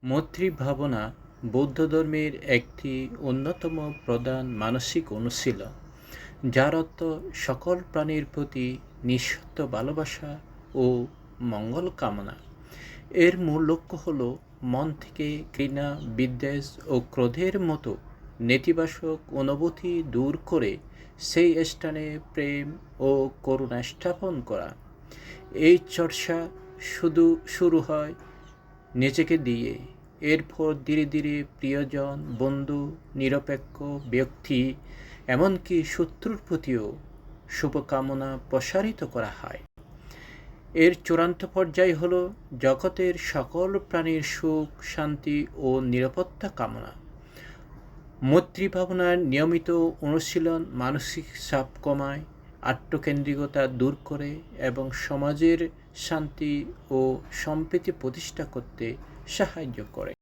মৈত্রী ভাবনা বৌদ্ধ ধর্মের একটি অন্যতম প্রধান মানসিক অনুশীলন, যার অর্থ সকল প্রাণীর প্রতি নিঃস্বার্থ ভালোবাসা ও মঙ্গল কামনা। এর মূল লক্ষ্য হল মন থেকে ঘৃণা, বিদ্বেষ ও ক্রোধের মতো নেতিবাচক অনুভূতি দূর করে সেই স্থানে প্রেম ও করুণা স্থাপন করা। এই চর্চা শুরু হয় নিজেকে দিয়ে, এরপর ধীরে ধীরে প্রিয়জন, বন্ধু, নিরপেক্ষ ব্যক্তি, এমনকি শত্রুর প্রতিও শুভকামনা প্রসারিত করা হয়। এর চূড়ান্ত পর্যায় হল জগতের সকল প্রাণীর সুখ, শান্তি ও নিরাপত্তা কামনা। মৈত্রী ভাবনার নিয়মিত অনুশীলন মানসিক চাপ কমায়, আত্মকেন্দ্রিকতা দূর করে এবং সমাজের শান্তি ও সম্প্রীতি প্রতিষ্ঠা করতে সাহায্য করে।